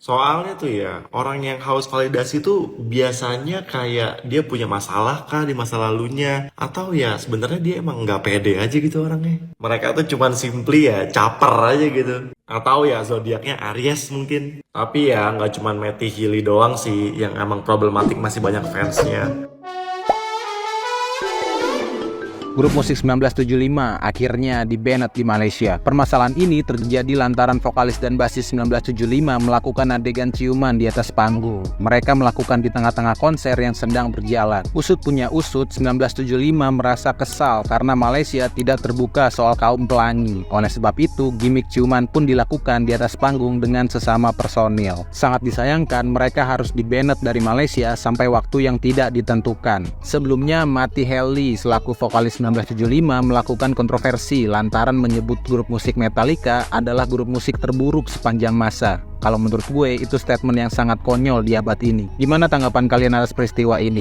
Soalnya tuh ya, orang yang haus validasi tuh biasanya kayak dia punya masalah kah di masa lalunya. Atau ya sebenarnya dia emang nggak pede aja gitu orangnya. Mereka tuh cuman simply ya caper aja gitu. Atau ya zodiaknya Aries mungkin. Tapi ya nggak cuman Matty Healy doang sih yang emang problematik, masih banyak fansnya. Grup musik 1975 akhirnya di-banned di Malaysia. Permasalahan ini terjadi lantaran vokalis dan basis 1975 melakukan adegan ciuman di atas panggung. Mereka melakukan di tengah-tengah konser yang sedang berjalan. Usut punya usut, 1975 merasa kesal karena Malaysia tidak terbuka soal kaum pelangi. Oleh sebab itu, gimik ciuman pun dilakukan di atas panggung dengan sesama personil. Sangat disayangkan mereka harus di-banned dari Malaysia sampai waktu yang tidak ditentukan. Sebelumnya, Matty Healy selaku vokalis 1975 melakukan kontroversi lantaran menyebut grup musik Metallica adalah grup musik terburuk sepanjang masa. Kalau menurut gue, itu statement yang sangat konyol di abad ini. Gimana tanggapan kalian atas peristiwa ini?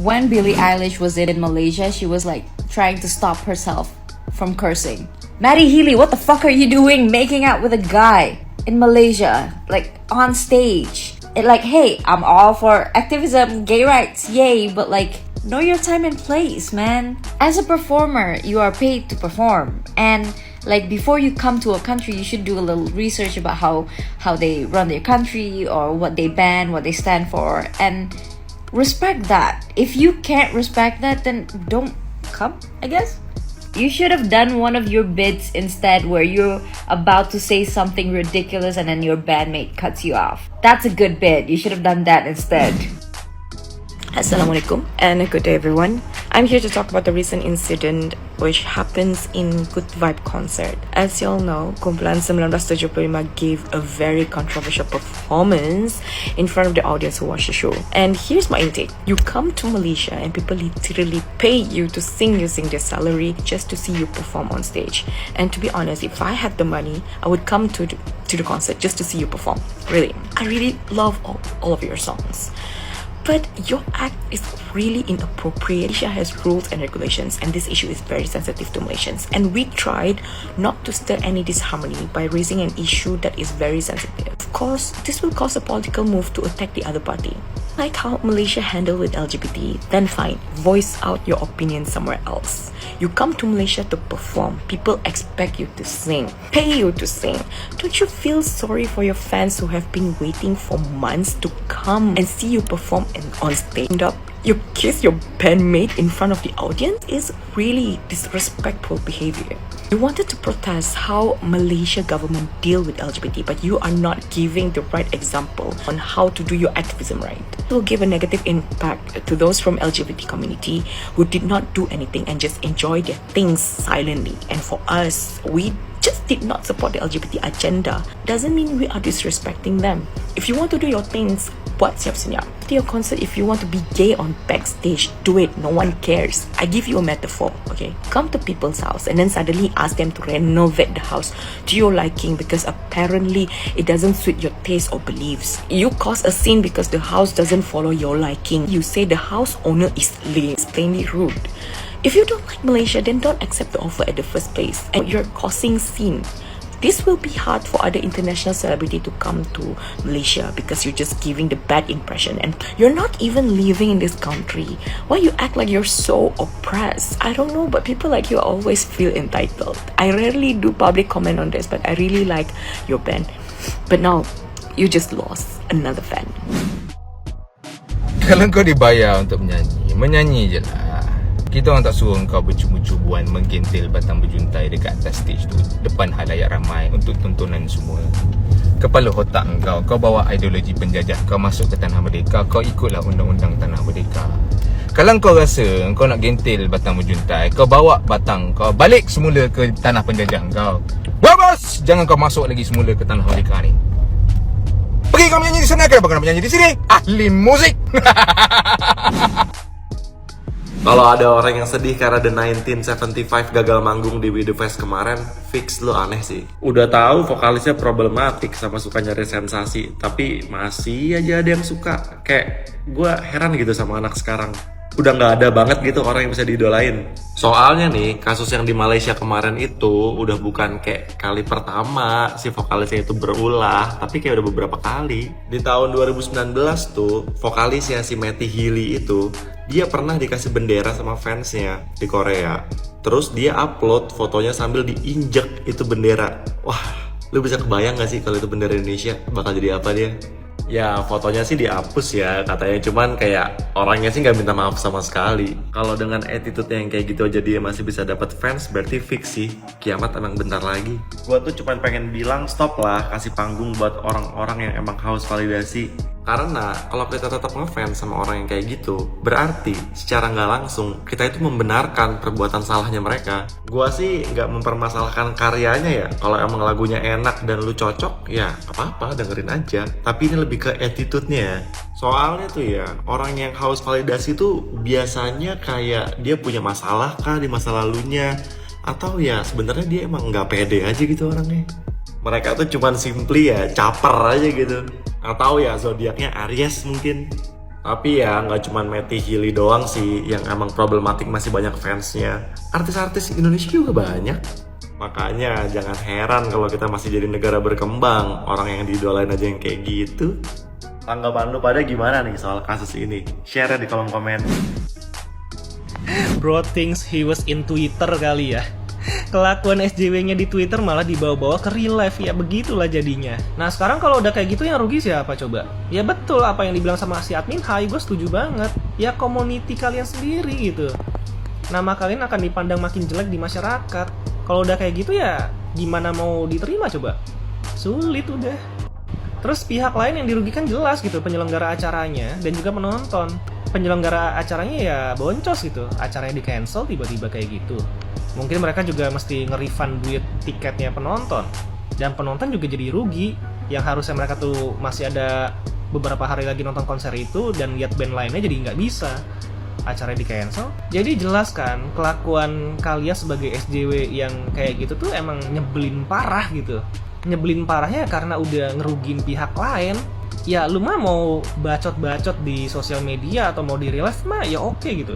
When Billie Eilish was in Malaysia, she was like trying to stop herself from cursing. Matty Healy, what the fuck are you doing making out with a guy in Malaysia, like on stage? Like, hey, I'm all for activism, gay rights, yay, but like, know your time and place, man. As a performer, you are paid to perform, and like before you come to a country, you should do a little research about how they run their country or what they ban, what they stand for, and respect that. If you can't respect that, then don't come, I guess. You should have done one of your bits instead where you're about to say something ridiculous and then your bandmate cuts you off. That's a good bit. You should have done that instead. Assalamualaikum and a good day everyone. I'm here to talk about the recent incident which happens in Good Vibe concert. As you all know, Kumpulan 1975 gave a very controversial performance in front of the audience who watched the show. And here's my intake. You come to Malaysia and people literally pay you to sing using their salary just to see you perform on stage. And to be honest, if I had the money, I would come to the concert just to see you perform. Really. I really love all of your songs. But your act is really inappropriate. Malaysia has rules and regulations, and this issue is very sensitive to Malaysians. And we tried not to stir any disharmony by raising an issue that is very sensitive. Of course, this will cause a political move to attack the other party. Like how Malaysia handled with LGBT, then fine, voice out your opinion somewhere else. You come to Malaysia to perform. People expect you to sing, pay you to sing. Don't you feel sorry for your fans who have been waiting for months to come and see you perform on stage? You kiss your bandmate in front of the audience is really disrespectful behavior. You wanted to protest how Malaysia government deal with LGBT, but you are not giving the right example on how to do your activism right. It will give a negative impact to those from LGBT community who did not do anything and just enjoy their things silently. And for us, we just did not support the LGBT agenda. Doesn't mean we are disrespecting them. If you want to do your things, buat siap-siap. To your concert, if you want to be gay on backstage, do it. No one cares. I give you a metaphor, okay? Come to people's house and then suddenly ask them to renovate the house to your liking because apparently it doesn't suit your taste or beliefs. You cause a scene because the house doesn't follow your liking. You say the house owner is lame. It's plainly rude. If you don't like Malaysia, then don't accept the offer at the first place. And you're causing scene. This will be hard for other international celebrity to come to Malaysia because you're just giving the bad impression and you're not even living in this country. Why you act like you're so oppressed? I don't know, but people like you always feel entitled. I rarely do public comment on this, but I really like your band. But now, you just lost another fan. Kalau kau dibayar untuk menyanyi, menyanyi je lah. Kita orang tak suruh kau bercubu-cubuan menggentil batang berjuntai dekat atas stage tu depan halayak ramai untuk tontonan semua. Kepala otak kau bawa ideologi penjajah, kau masuk ke tanah merdeka, kau ikutlah undang-undang tanah merdeka. Kalau kau rasa kau nak gentil batang berjuntai, kau bawa batang kau balik semula ke tanah penjajah kau. Bos, jangan kau masuk lagi semula ke tanah merdeka ni. Pergi kau menyanyi di sana, kenapa kau nak menyanyi di sini? Ahli musik. Kalau ada orang yang sedih karena The 1975 gagal manggung di We The Fest kemarin, fix lo aneh sih. Udah tahu vokalisnya problematik sama suka nyari sensasi, tapi masih aja ada yang suka. Kayak gue heran gitu sama anak sekarang. Udah nggak ada banget gitu orang yang bisa diidolain. Soalnya nih, kasus yang di Malaysia kemarin itu udah bukan kayak kali pertama si vokalisnya itu berulah, tapi kayak udah beberapa kali. Di tahun 2019 tuh, vokalisnya si Matty Healy itu, dia pernah dikasih bendera sama fansnya di Korea. Terus dia upload fotonya sambil diinjek itu bendera. Wah, lu bisa kebayang gak sih kalau itu bendera Indonesia bakal jadi apa dia? Ya fotonya sih dihapus ya katanya, cuman kayak orangnya sih nggak minta maaf sama sekali. Kalau dengan attitude yang kayak gitu aja dia masih bisa dapat fans, berarti fix sih kiamat emang bentar lagi. Gua tuh cuman pengen bilang stop lah kasih panggung buat orang-orang yang emang haus validasi. Karena kalau kita tetap ngefans sama orang yang kayak gitu, berarti secara nggak langsung kita itu membenarkan perbuatan salahnya mereka. Gua sih nggak mempermasalahkan karyanya ya. Kalau emang lagunya enak dan lu cocok, ya apa-apa dengerin aja. Tapi ini lebih ke attitude-nya. Soalnya tuh ya, orang yang haus validasi tuh biasanya kayak dia punya masalah kah di masa lalunya, atau ya sebenarnya dia emang nggak pede aja gitu orangnya. Mereka tuh cuman simply ya caper aja gitu. Atau ya zodiaknya Aries mungkin. Tapi ya nggak cuman Matty Healy doang sih yang emang problematik, masih banyak fansnya. Artis-artis Indonesia juga banyak. Makanya jangan heran kalau kita masih jadi negara berkembang, orang yang diidolain aja yang kayak gitu. Tanggapan lu pada gimana nih soal kasus ini? Share di kolom komen. Bro thinks he was in Twitter kali ya. Kelakuan SJW-nya di Twitter malah dibawa-bawa ke real life, ya begitulah jadinya. Nah sekarang kalau udah kayak gitu yang rugi siapa coba? Ya betul apa yang dibilang sama si admin Hai, gue setuju banget. Ya community kalian sendiri gitu. Nama kalian akan dipandang makin jelek di masyarakat. Kalau udah kayak gitu ya gimana mau diterima coba? Sulit udah. Terus pihak lain yang dirugikan jelas gitu, penyelenggara acaranya dan juga penonton. Penyelenggara acaranya ya boncos gitu, acaranya di cancel tiba-tiba kayak gitu. Mungkin mereka juga mesti nge-refund duit tiketnya penonton. Dan penonton juga jadi rugi. Yang harusnya mereka tuh masih ada beberapa hari lagi nonton konser itu dan lihat band lainnya jadi nggak bisa. Acaranya di cancel. Jadi jelas kan kelakuan kalian sebagai SJW yang kayak gitu tuh emang nyebelin parah gitu. Nyebelin parahnya karena udah ngerugin pihak lain. Ya lu mah mau bacot-bacot di sosial media atau mau di real life mah ya oke gitu.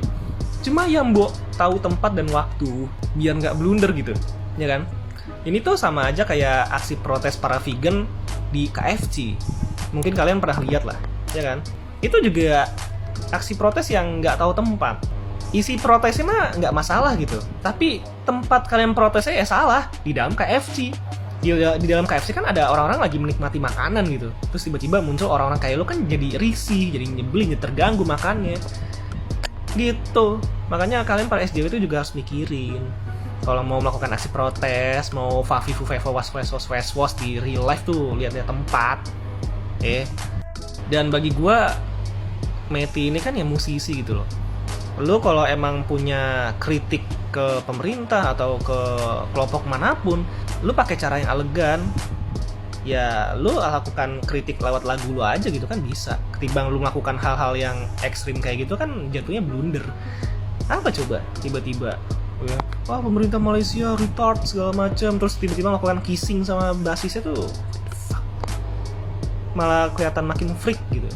Cuma yang mbok tahu tempat dan waktu biar nggak blunder gitu, ya kan? Ini tuh sama aja kayak aksi protes para vegan di KFC. Mungkin kalian pernah lihat lah, ya kan? Itu juga aksi protes yang nggak tahu tempat. Isi protesnya mah nggak masalah gitu, tapi tempat kalian protesnya ya salah di dalam KFC. Di dalam KFC kan ada orang-orang lagi menikmati makanan gitu. Terus tiba-tiba muncul orang-orang kayak lo kan jadi risih, jadi nyebelin, jadi terganggu makannya. Gitu. Makanya kalian para SJW itu juga harus mikirin. Kalau mau melakukan aksi protes, mau fafifu fevo was di real life tuh lihat-lihat tempat. Dan bagi gua Matty ini kan ya musisi gitu loh. Lu kalau emang punya kritik ke pemerintah atau ke kelompok manapun, lu pakai cara yang elegan. Ya lu lakukan kritik lewat lagu lu aja gitu kan bisa. Ketimbang lu melakukan hal-hal yang ekstrim kayak gitu kan jatuhnya blunder. Apa coba tiba-tiba wah pemerintah Malaysia retard segala macam, terus tiba-tiba melakukan kissing sama basisnya tuh fuck. Malah kelihatan makin freak gitu.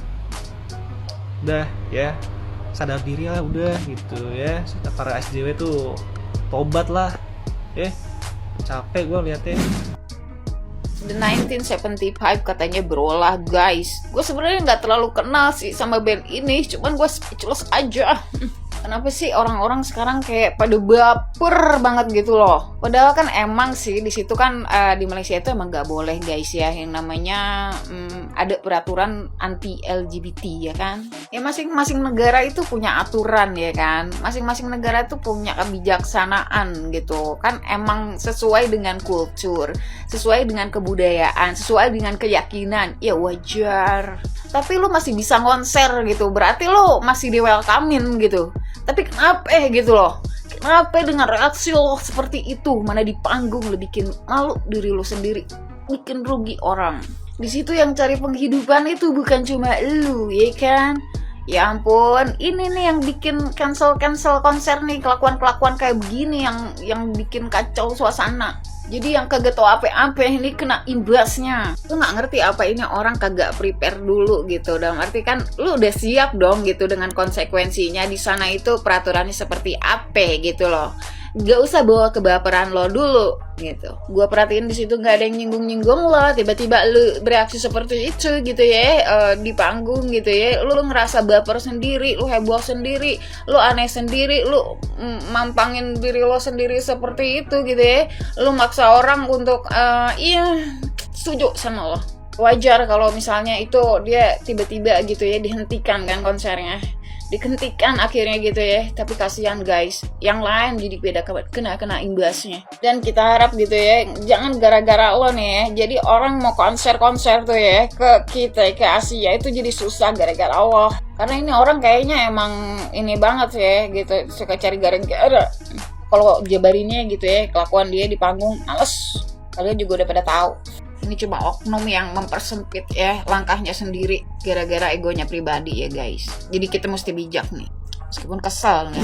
Udah ya, sadar diri lah udah gitu ya. Para SJW tuh tobat lah. Capek gue liatnya. The 1975 katanya berolah guys. Gue sebenarnya nggak terlalu kenal sih sama band ini, cuman gue speechless aja. Kenapa sih orang-orang sekarang kayak pada baper banget gitu loh? Padahal kan emang sih di situ kan di Malaysia itu emang nggak boleh guys ya, yang namanya ada peraturan anti LGBT ya kan? Ya masing-masing negara itu punya aturan ya kan? Masing-masing negara itu punya kebijaksanaan gitu kan? Emang sesuai dengan kultur, sesuai dengan kebudayaan, sesuai dengan keyakinan. Ya wajar. Tapi lu masih bisa konser gitu, berarti lu masih di welcome-in gitu. Tapi kenapa gitu loh? Kenapa dengan reaksi lo seperti itu? Mana di panggung lo bikin malu diri lo sendiri, bikin rugi orang. Di situ yang cari penghidupan itu bukan cuma lu, ya kan? Ya ampun, ini nih yang bikin cancel konser nih, kelakuan kayak begini yang bikin kacau suasana. Jadi yang kagak tau apa-apa ini kena imbasnya. Lu nggak ngerti apa ini orang kagak prepare dulu gitu. Dalam arti kan lu udah siap dong gitu dengan konsekuensinya. Di sana itu peraturannya seperti apa gitu loh. Gak usah bawa kebaperan lo dulu gitu. Gua perhatiin di situ nggak ada yang nyinggung-nyinggung lo. Tiba-tiba lu bereaksi seperti itu gitu ya, di panggung gitu ya. Lu ngerasa baper sendiri, lu heboh sendiri, lu aneh sendiri, lu mampangin diri lo sendiri seperti itu gitu ya. Lu maksa orang untuk iya setuju sama lo. Wajar kalau misalnya itu dia tiba-tiba gitu ya dihentikan kan konsernya. Dihentikan akhirnya gitu ya, tapi kasihan guys, yang lain jadi beda kena imbasnya. Dan kita harap gitu ya, jangan gara-gara lo nih ya, jadi orang mau konser tuh ya ke kita ke Asia itu jadi susah gara-gara Allah. Karena ini orang kayaknya emang ini banget ya gitu, suka cari gara-gara. Kalau jabarinnya gitu ya, kelakuan dia di panggung males, kalian juga udah pada tahu. Ini cuma oknum yang mempersempit ya langkahnya sendiri gara-gara egonya pribadi ya guys. Jadi kita mesti bijak nih, meskipun kesel nih.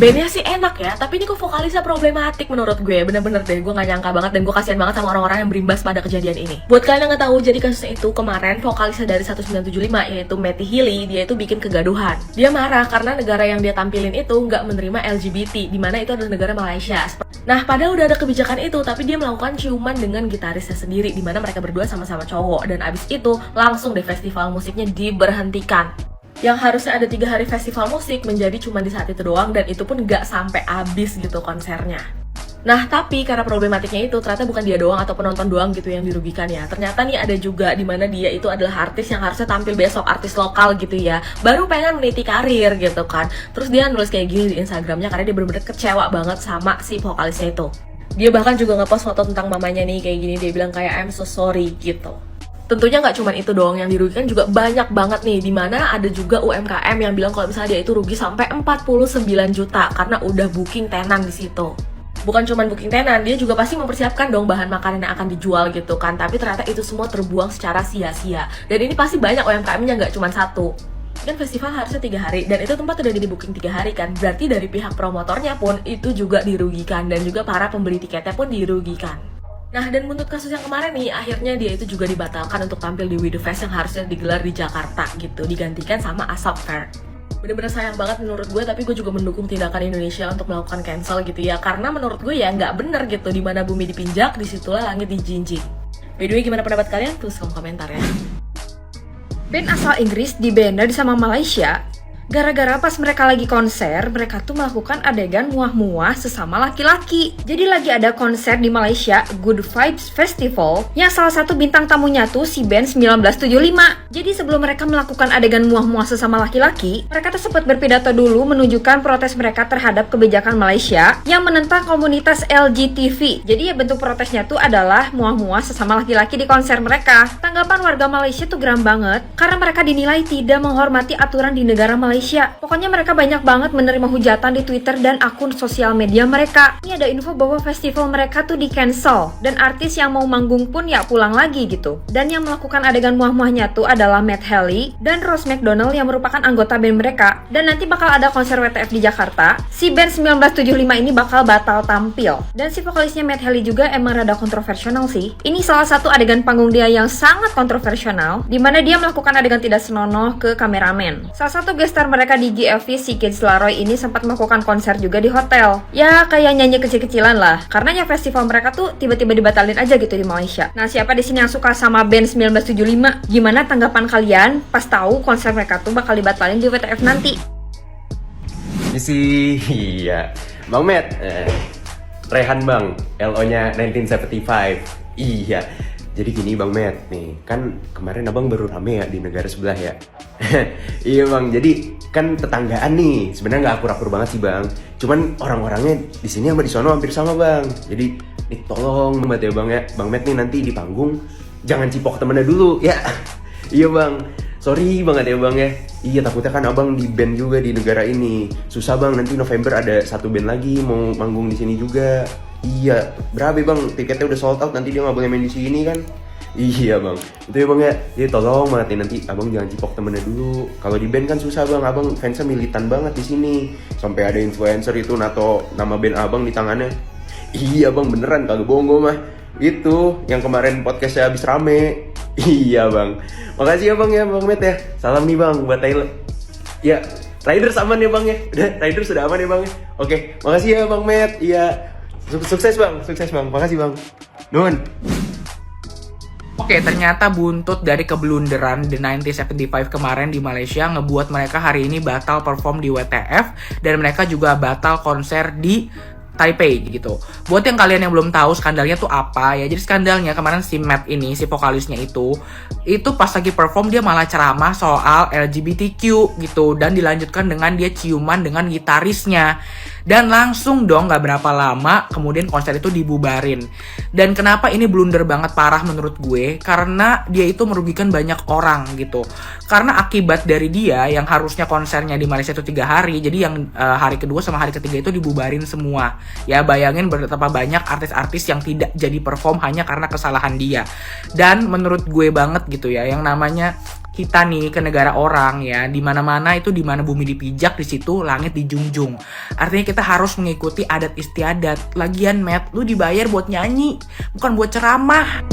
Bandnya sih enak ya, tapi ini kok vokalisnya problematik menurut gue. Bener-bener deh, gue gak nyangka banget dan gue kasihan banget sama orang-orang yang berimbas pada kejadian ini. Buat kalian yang gak tahu, jadi kasusnya itu kemarin vokalisnya dari 1975 yaitu Matty Healy, dia itu bikin kegaduhan. Dia marah karena negara yang dia tampilin itu gak menerima LGBT, dimana itu adalah negara Malaysia. Nah, padahal udah ada kebijakan itu, tapi dia melakukan ciuman dengan gitarisnya sendiri, dimana mereka berdua sama-sama cowok. Dan abis itu langsung deh festival musiknya diberhentikan. Yang harusnya ada 3 hari festival musik menjadi cuma di saat itu doang, dan itu pun gak sampai habis gitu konsernya. Nah, tapi karena problematiknya itu ternyata bukan dia doang atau penonton doang gitu yang dirugikan ya. Ternyata nih ada juga di mana dia itu adalah artis yang harusnya tampil besok, artis lokal gitu ya. Baru pengen meniti karir gitu kan. Terus dia nulis kayak gini di Instagramnya karena dia bener-bener kecewa banget sama si vokalisnya itu. Dia bahkan juga ngepost foto tentang mamanya nih kayak gini, dia bilang kayak I'm so sorry gitu. Tentunya nggak cuma itu doang yang dirugikan, juga banyak banget nih, dimana ada juga UMKM yang bilang kalau misalnya dia itu rugi sampai 49 juta karena udah booking tenan di situ. Bukan cuma booking tenan, dia juga pasti mempersiapkan dong bahan makanan yang akan dijual gitu kan, tapi ternyata itu semua terbuang secara sia-sia. Dan ini pasti banyak UMKM-nya, nggak cuma satu. Kan festival harusnya 3 hari, dan itu tempat udah di booking 3 hari kan, berarti dari pihak promotornya pun itu juga dirugikan, dan juga para pembeli tiketnya pun dirugikan. Nah, dan untuk kasus yang kemarin nih, akhirnya dia itu juga dibatalkan untuk tampil di We The Fest yang harusnya digelar di Jakarta gitu, digantikan sama ASAP Fair. Bener-bener sayang banget menurut gue, tapi gue juga mendukung tindakan Indonesia untuk melakukan cancel gitu ya, karena menurut gue ya nggak bener gitu, dimana bumi dipinjak, disitulah langit dijinjing. By the way, gimana pendapat kalian? Tulis kolom komentar ya. Band asal Inggris di-banned sama Malaysia gara-gara pas mereka lagi konser, mereka tuh melakukan adegan muah-muah sesama laki-laki. Jadi lagi ada konser di Malaysia, Good Vibes Festival, yang salah satu bintang tamunya tuh si band 1975. Jadi sebelum mereka melakukan adegan muah-muah sesama laki-laki, mereka tuh sempat berpidato dulu menunjukkan protes mereka terhadap kebijakan Malaysia yang menentang komunitas LGTV. Jadi ya bentuk protesnya tuh adalah muah-muah sesama laki-laki di konser mereka. Tanggapan warga Malaysia tuh geram banget karena mereka dinilai tidak menghormati aturan di negara Malaysia. Pokoknya mereka banyak banget menerima hujatan di Twitter dan akun sosial media mereka. Ini ada info bahwa festival mereka tuh di cancel dan artis yang mau manggung pun ya pulang lagi gitu. Dan yang melakukan adegan muah-muahnya tuh adalah Matt Healy dan Rose McDonald yang merupakan anggota band mereka. Dan nanti bakal ada konser WTF di Jakarta. Si band 1975 ini bakal batal tampil. Dan si vokalisnya Matt Healy juga emang rada kontroversial sih. Ini salah satu adegan panggung dia yang sangat kontroversial, dimana dia melakukan adegan tidak senonoh ke kameramen. Salah satu guest star mereka di GFV, si Kids Laroi ini sempat melakukan konser juga di hotel. Ya kayak nyanyi kecil-kecilan lah. Karena ya festival mereka tuh tiba-tiba dibatalin aja gitu di Malaysia. Nah, siapa di sini yang suka sama band 1975? Gimana tanggapan kalian pas tahu konser mereka tuh bakal dibatalin di WTF nanti? Iya, Bang Matt, Rehan Bang, LO-nya 1975. Iya. Jadi gini Bang Matt, nih kan kemarin abang baru rame ya di negara sebelah ya. Iya Bang, jadi kan tetanggaan nih. Sebenarnya nggak akur-akur banget sih Bang. Cuman orang-orangnya di sini sama di sono hampir sama Bang. Jadi nih tolong banget ya Bang ya. Bang Matt nih nanti di panggung jangan cipok temennya dulu ya. Iya Bang, sorry banget ya Bang ya. Iya takutnya kan abang di band juga di negara ini. Susah Bang, nanti November ada satu band lagi mau manggung di sini juga. Iya, berapa Bang? Tiketnya udah sold out, nanti dia nggak boleh main di sini kan? Iya Bang, itu ya Bang ya. Jadi tolong banget nih nanti abang jangan cipok temennya dulu. Kalau di band kan susah Bang, abang fansnya militan banget di sini. Sampai ada influencer itu nato nama band abang di tangannya. Iya bang, beneran kagak bohong gue mah. Itu yang kemarin podcastnya habis rame. Iya bang. Makasih ya bang ya, Bang Met ya. Salam nih bang buat Thailand. Ya, Riders aman ya bang ya. Udah, Riders sudah aman ya bang ya. Oke, makasih ya Bang Met. Iya. Sukses bang, makasih bang. Nun. Oke, ternyata buntut dari keblunderan The 1975 kemarin di Malaysia ngebuat mereka hari ini batal perform di WTF dan mereka juga batal konser di Taipei gitu. Buat yang kalian yang belum tahu skandalnya tuh apa ya. Jadi skandalnya kemarin si Matt ini, si vokalisnya itu pas lagi perform dia malah ceramah soal LGBTQ gitu dan dilanjutkan dengan dia ciuman dengan gitarisnya. Dan langsung dong gak berapa lama kemudian konser itu dibubarin. Dan kenapa ini blunder banget parah menurut gue? Karena dia itu merugikan banyak orang gitu. Karena akibat dari dia yang harusnya konsernya di Malaysia itu 3 hari, jadi yang hari kedua sama hari ketiga itu dibubarin semua. Ya bayangin betapa banyak artis-artis yang tidak jadi perform hanya karena kesalahan dia. Dan menurut gue banget gitu ya, yang namanya kita nih ke negara orang ya, di mana-mana itu di mana bumi dipijak di situ langit dijunjung. Artinya kita harus mengikuti adat istiadat. Lagian Matt, lu dibayar buat nyanyi, bukan buat ceramah.